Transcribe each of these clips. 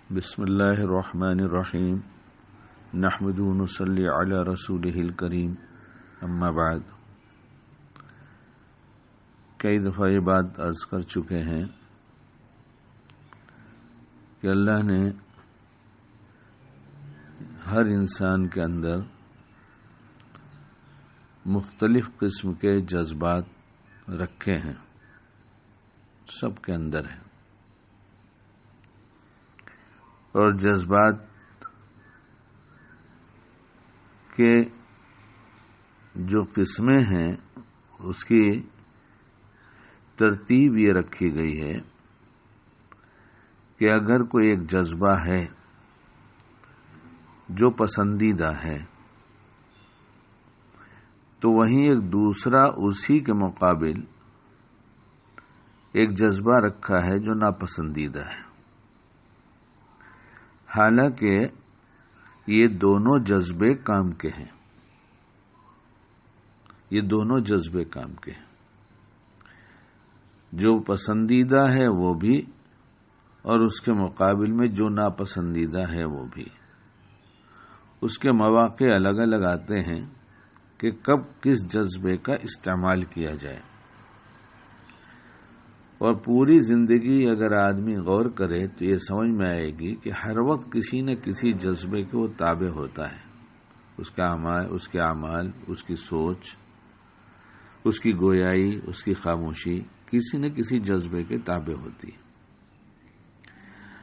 بسم اللہ الرحمن الرحیم نحمد و نصلی علی رسولہ الکریم اما بعد۔ کئی دفعہ یہ بات عرض کر چکے ہیں کہ اللہ نے ہر انسان کے اندر مختلف قسم کے جذبات رکھے ہیں، سب کے اندر ہیں، اور جذبات کے جو قسمیں ہیں اس کی ترتیب یہ رکھی گئی ہے کہ اگر کوئی ایک جذبہ ہے جو پسندیدہ ہے تو وہیں ایک دوسرا اسی کے مقابل ایک جذبہ رکھا ہے جو ناپسندیدہ ہے، حالانکہ یہ دونوں جذبے کام کے ہیں، یہ دونوں جذبے کام کے ہیں، جو پسندیدہ ہے وہ بھی اور اس کے مقابل میں جو ناپسندیدہ ہے وہ بھی۔ اس کے مواقع الگ الگ آتے ہیں کہ کب کس جذبے کا استعمال کیا جائے، اور پوری زندگی اگر آدمی غور کرے تو یہ سمجھ میں آئے گی کہ ہر وقت کسی نہ کسی جذبے کے وہ تابع ہوتا ہے، اس کے اعمال، اس کی سوچ، اس کی گویائی، اس کی خاموشی کسی نہ کسی جذبے کے تابع ہوتی ہے۔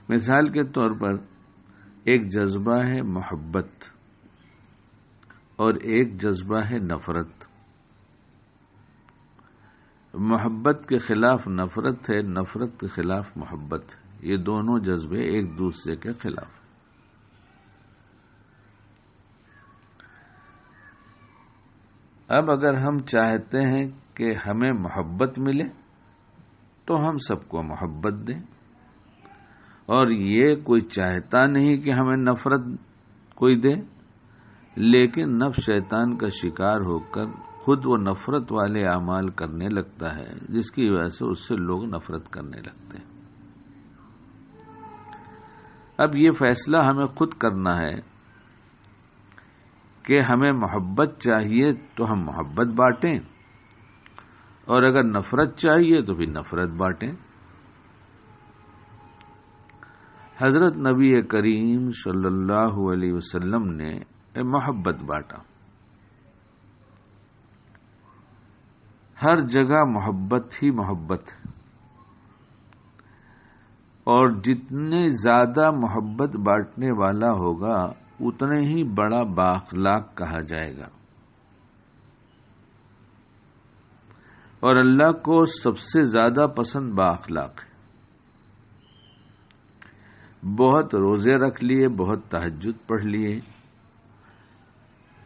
مثال کے طور پر ایک جذبہ ہے محبت اور ایک جذبہ ہے نفرت۔ محبت کے خلاف نفرت ہے، نفرت کے خلاف محبت ہے، یہ دونوں جذبے ایک دوسرے کے خلاف ہیں۔ اب اگر ہم چاہتے ہیں کہ ہمیں محبت ملے تو ہم سب کو محبت دیں، اور یہ کوئی چاہتا نہیں کہ ہمیں نفرت کوئی دے، لیکن نفس شیطان کا شکار ہو کر خود وہ نفرت والے اعمال کرنے لگتا ہے، جس کی وجہ سے اس سے لوگ نفرت کرنے لگتے ہیں۔ اب یہ فیصلہ ہمیں خود کرنا ہے کہ ہمیں محبت چاہیے تو ہم محبت بانٹیں، اور اگر نفرت چاہیے تو بھی نفرت بانٹیں۔ حضرت نبی کریم صلی اللہ علیہ وسلم نے محبت بانٹا، ہر جگہ محبت ہی محبت ہے، اور جتنے زیادہ محبت بانٹنے والا ہوگا اتنے ہی بڑا بااخلاق کہا جائے گا، اور اللہ کو سب سے زیادہ پسند بااخلاق ہے۔ بہت روزے رکھ لیے، بہت تہجد پڑھ لیے،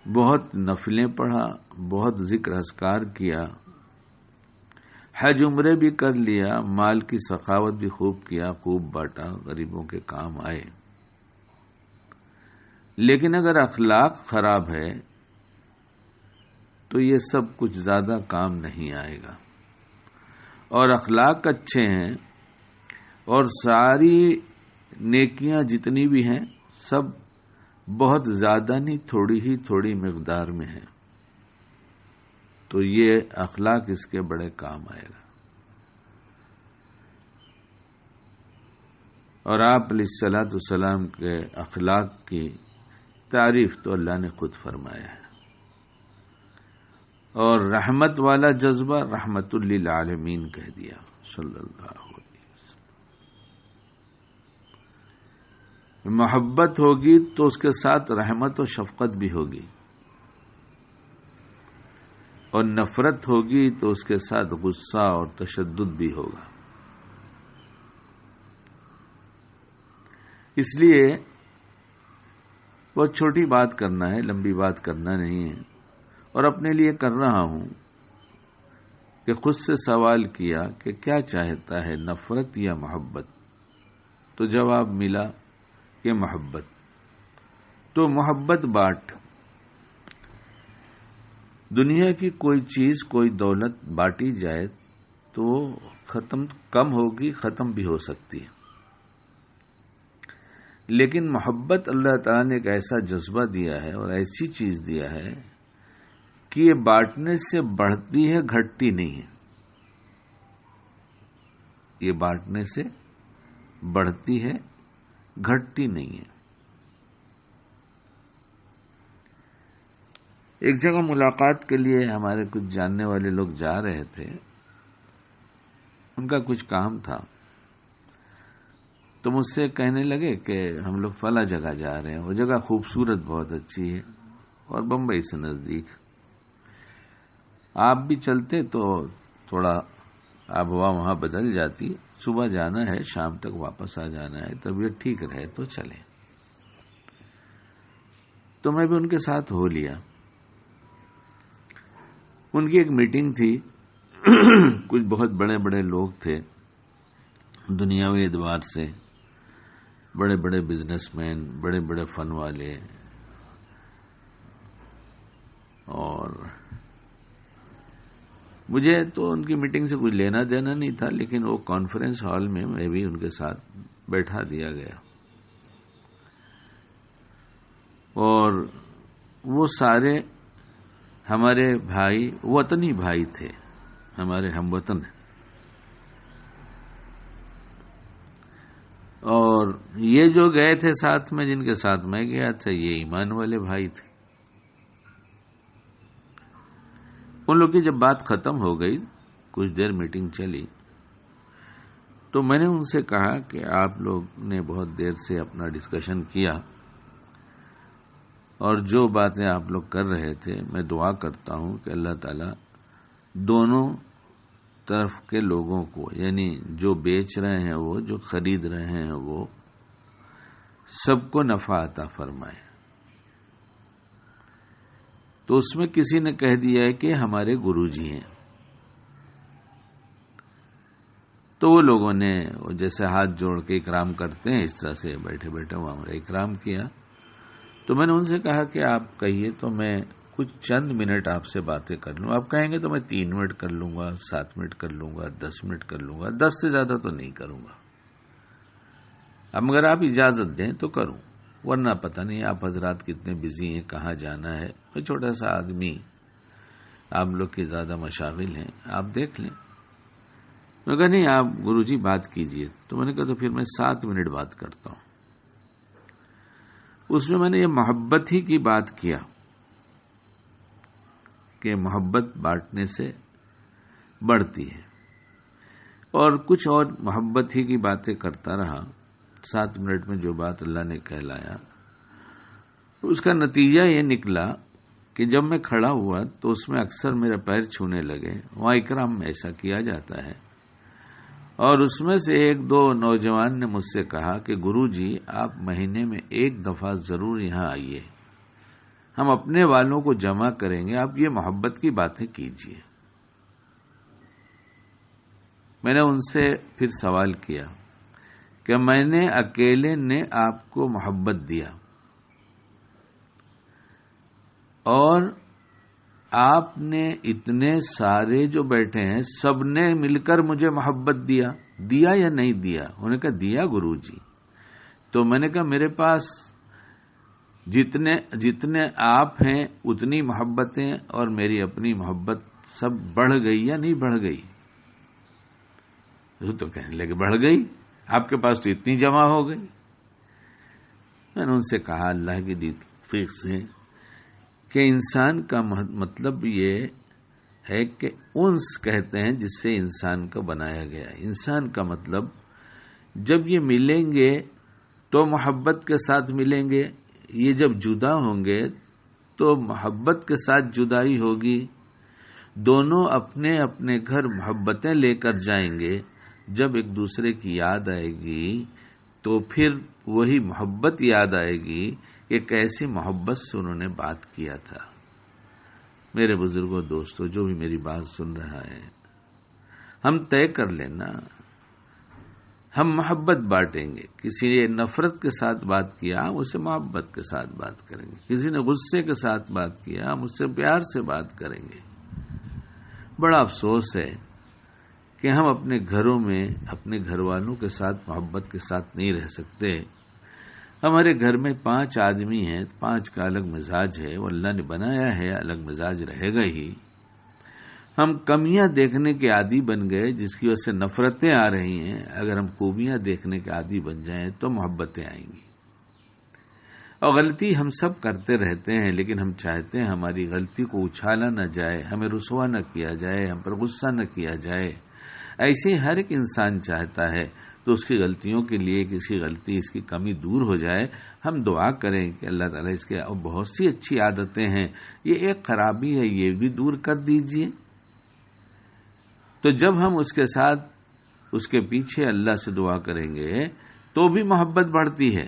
بہت نفلیں پڑھا، بہت ذکر اذکار کیا، حج عمرے بھی کر لیا، مال کی سخاوت بھی خوب کیا، خوب بانٹا، غریبوں کے کام آئے، لیکن اگر اخلاق خراب ہے تو یہ سب کچھ زیادہ کام نہیں آئے گا۔ اور اخلاق اچھے ہیں اور ساری نیکیاں جتنی بھی ہیں سب بہت زیادہ نہیں، تھوڑی مقدار میں ہیں، تو یہ اخلاق اس کے بڑے کام آئے گا۔ اور آپ علیہ الصلوۃ والسلام کے اخلاق کی تعریف تو اللہ نے خود فرمایا ہے، اور رحمت والا جذبہ رحمت للعالمین کہہ دیا صلی اللہ علیہ وسلم۔ محبت ہوگی تو اس کے ساتھ رحمت و شفقت بھی ہوگی، اور نفرت ہوگی تو اس کے ساتھ غصہ اور تشدد بھی ہوگا۔ اس لیے بہت چھوٹی بات کرنا ہے، لمبی بات کرنا نہیں ہے، اور اپنے لیے کر رہا ہوں کہ خود سے سوال کیا کہ کیا چاہتا ہے، نفرت یا محبت؟ تو جواب ملا کہ محبت۔ تو محبت بانٹ۔ دنیا کی کوئی چیز، کوئی دولت بانٹی جائے تو کم ہوگی، ختم بھی ہو سکتی ہے، لیکن محبت اللہ تعالیٰ نے ایک ایسا جذبہ دیا ہے اور ایسی چیز دیا ہے کہ یہ بانٹنے سے بڑھتی ہے، گھٹتی نہیں ہے. یہ بانٹنے سے بڑھتی ہے، گھٹتی نہیں ہے. ایک جگہ ملاقات کے لیے ہمارے کچھ جاننے والے لوگ جا رہے تھے، ان کا کچھ کام تھا، تو مجھ سے کہنے لگے کہ ہم لوگ فلاں جگہ جا رہے ہیں، وہ جگہ خوبصورت بہت اچھی ہے اور بمبئی سے نزدیک. آپ بھی چلتے تو تھوڑا آب و ہوا وہاں بدل جاتی، صبح جانا ہے، شام تک واپس آ جانا ہے، طبیعت ٹھیک رہے تو چلیں. تو میں بھی ان کے ساتھ ہو لیا. ان کی ایک میٹنگ تھی، کچھ بہت بڑے بڑے لوگ تھے دنیاوی اعتبار سے، بڑے بڑے بزنس مین، بڑے بڑے فن والے، اور مجھے تو ان کی میٹنگ سے کوئی لینا دینا نہیں تھا، لیکن وہ کانفرنس ہال میں میں بھی ان کے ساتھ بیٹھا دیا گیا. اور وہ سارے ہمارے بھائی، وطنی بھائی تھے، ہمارے ہم وطن. اور یہ جو گئے تھے ساتھ میں، جن کے ساتھ میں گیا تھا، یہ ایمان والے بھائی تھے. ان لوگ کی جب بات ختم ہو گئی، کچھ دیر میٹنگ چلی، تو میں نے ان سے کہا کہ آپ لوگ نے بہت دیر سے اپنا ڈسکشن کیا، اور جو باتیں آپ لوگ کر رہے تھے، میں دعا کرتا ہوں کہ اللہ تعالیٰ دونوں طرف کے لوگوں کو، یعنی جو بیچ رہے ہیں وہ، جو خرید رہے ہیں وہ، سب کو نفع عطا فرمائے. تو اس میں کسی نے کہہ دیا ہے کہ ہمارے گروجی ہیں. تو وہ لوگوں نے جیسے ہاتھ جوڑ کے اکرام کرتے ہیں، اس طرح سے بیٹھے بیٹھے وہ ہمارا اکرام کیا. تو میں نے ان سے کہا کہ آپ کہیے تو میں کچھ چند منٹ آپ سے باتیں کر لوں. آپ کہیں گے تو میں 3 منٹ کر لوں گا، 7 منٹ کر لوں گا، 10 منٹ کر لوں گا، 10 سے زیادہ تو نہیں کروں گا. اب مگر آپ اجازت دیں تو کروں، ورنہ پتہ نہیں آپ حضرات کتنے بزی ہیں، کہاں جانا ہے. میں چھوٹا سا آدمی، آپ لوگ کی زیادہ مشاغل ہیں، آپ دیکھ لیں. میں کہا نہیں، آپ گروجی بات کیجئے. تو میں نے کہا تو پھر میں 7 منٹ بات کرتا ہوں. اس میں نے یہ محبت ہی کی بات کیا کہ محبت بانٹنے سے بڑھتی ہے، اور کچھ اور محبت ہی کی باتیں کرتا رہا. 7 منٹ میں جو بات اللہ نے کہلایا، اس کا نتیجہ یہ نکلا کہ جب میں کھڑا ہوا تو اس میں اکثر میرے پیر چھونے لگے. وہاں اکرام میں ایسا کیا جاتا ہے. اور اس میں سے 1-2 نوجوان نے مجھ سے کہا کہ گرو جی، آپ مہینے میں 1 دفعہ ضرور یہاں آئیے، ہم اپنے والوں کو جمع کریں گے، آپ یہ محبت کی باتیں کیجیے. میں نے ان سے پھر سوال کیا کہ میں نے اکیلے نے آپ کو محبت دیا اور آپ نے اتنے سارے جو بیٹھے ہیں سب نے مل کر مجھے محبت دیا یا نہیں دیا؟ انہوں نے کہا دیا گرو جی. تو میں نے کہا میرے پاس جتنے آپ ہیں اتنی محبتیں اور میری اپنی محبت سب بڑھ گئی یا نہیں بڑھ گئی؟ تو کہنے لگے بڑھ گئی، آپ کے پاس تو اتنی جمع ہو گئی. میں نے ان سے کہا اللہ کی دی توفیق سے کہ انسان کا مطلب یہ ہے کہ انس کہتے ہیں جس سے انسان کا بنایا گیا. انسان کا مطلب جب یہ ملیں گے تو محبت کے ساتھ ملیں گے، یہ جب جدا ہوں گے تو محبت کے ساتھ جدائی ہوگی. دونوں اپنے اپنے گھر محبتیں لے کر جائیں گے. جب ایک دوسرے کی یاد آئے گی تو پھر وہی محبت یاد آئے گی کہ کیسی محبت سے انہوں نے بات کیا تھا. میرے بزرگوں، دوستوں، جو بھی میری بات سن رہا ہے، ہم طے کر لینا، ہم محبت بانٹیں گے. کسی نے نفرت کے ساتھ بات کیا، ہم اسے محبت کے ساتھ بات کریں گے. کسی نے غصے کے ساتھ بات کیا، ہم اس سے پیار سے بات کریں گے. بڑا افسوس ہے کہ ہم اپنے گھروں میں اپنے گھر والوں کے ساتھ محبت کے ساتھ نہیں رہ سکتے. ہمارے گھر میں 5 آدمی ہیں، 5 کا الگ مزاج ہے، وہ اللہ نے بنایا ہے، الگ مزاج رہے گا ہی۔ ہم کمیاں دیکھنے کے عادی بن گئے جس کی وجہ سے نفرتیں آ رہی ہیں، اگر ہم خوبیاں دیکھنے کے عادی بن جائیں تو محبتیں آئیں گی۔ اور غلطی ہم سب کرتے رہتے ہیں، لیکن ہم چاہتے ہیں ہماری غلطی کو اچھالا نہ جائے، ہمیں رسوا نہ کیا جائے، ہم پر غصہ نہ کیا جائے۔ ایسے ہی ہر ایک انسان چاہتا ہے تو اس کی غلطیوں کے لیے کسی غلطی، اس کی کمی دور ہو جائے۔ ہم دعا کریں کہ اللہ تعالیٰ اس کے بہت سی اچھی عادتیں ہیں، یہ ایک خرابی ہے، یہ بھی دور کر دیجئے۔ تو جب ہم اس کے ساتھ اس کے پیچھے اللہ سے دعا کریں گے تو بھی محبت بڑھتی ہے۔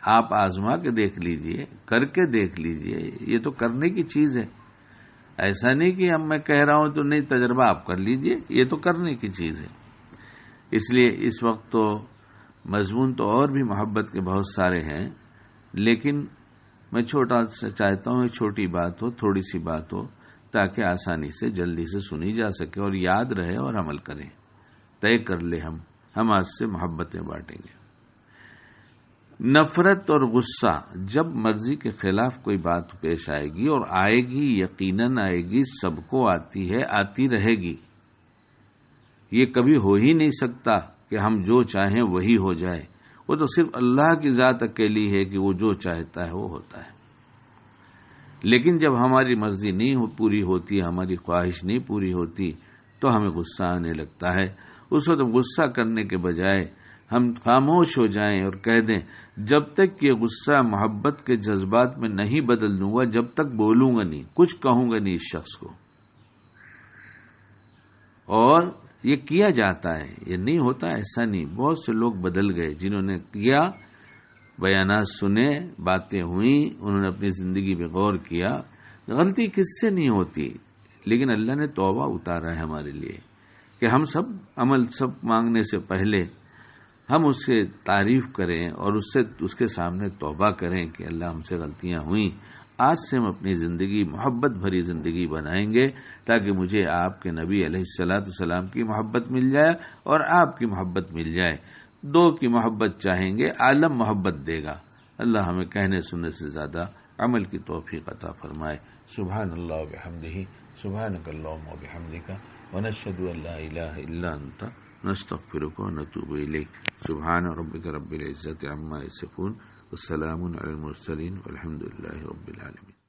آپ آزما کے دیکھ لیجئے، کر کے دیکھ لیجئے، یہ تو کرنے کی چیز ہے، ایسا نہیں کہ میں کہہ رہا ہوں تو نہیں، تجربہ آپ کر لیجئے، یہ تو کرنے کی چیز ہے۔ اس لیے اس وقت تو مضمون تو اور بھی محبت کے بہت سارے ہیں، لیکن میں چھوٹا سا چاہتا ہوں، ایک چھوٹی بات ہو، تھوڑی سی بات ہو، تاکہ آسانی سے جلدی سے سنی جا سکے اور یاد رہے اور عمل کریں، طے کر لے ہم آج سے محبتیں بانٹیں گے۔ نفرت اور غصہ جب مرضی کے خلاف کوئی بات پیش آئے گی، اور آئے گی، یقیناً آئے گی، سب کو آتی ہے، آتی رہے گی، یہ کبھی ہو ہی نہیں سکتا کہ ہم جو چاہیں وہی ہو جائے، وہ تو صرف اللہ کی ذات اکیلی ہے کہ وہ جو چاہتا ہے وہ ہوتا ہے۔ لیکن جب ہماری مرضی نہیں پوری ہوتی، ہماری خواہش نہیں پوری ہوتی، تو ہمیں غصہ آنے لگتا ہے۔ اس وقت غصہ کرنے کے بجائے ہم خاموش ہو جائیں اور کہہ دیں جب تک یہ غصہ محبت کے جذبات میں نہیں بدل دوں گا، جب تک بولوں گا نہیں، کچھ کہوں گا نہیں اس شخص کو۔ اور یہ کیا جاتا ہے، یہ نہیں ہوتا ایسا نہیں، بہت سے لوگ بدل گئے جنہوں نے کیا، بیانات سنے، باتیں ہوئیں، انہوں نے اپنی زندگی پہ غور کیا۔ غلطی کس سے نہیں ہوتی، لیکن اللہ نے توبہ اتارا ہے ہمارے لیے کہ ہم سب عمل سب مانگنے سے پہلے ہم اس سے تعریف کریں اور اس کے سامنے توبہ کریں کہ اللہ ہم سے غلطیاں ہوئیں، آج سے ہم اپنی زندگی محبت بھری زندگی بنائیں گے، تاکہ مجھے آپ کے نبی علیہ السلام کی محبت مل جائے اور آپ کی محبت مل جائے۔ دو کی محبت چاہیں گے، عالم محبت دے گا۔ اللہ ہمیں کہنے سننے سے زیادہ عمل کی توفیق عطا فرمائے۔ سبحان اللہ و بحمدہ، سبحانک اللہم و بحمدک، ونشہد ان لا الہ الا انت، نستغفرک و نتوب الیک۔ سبحان ربک رب العزت عما یصفون، والسلام علی المرسلین، والحمد للہ رب العالمین۔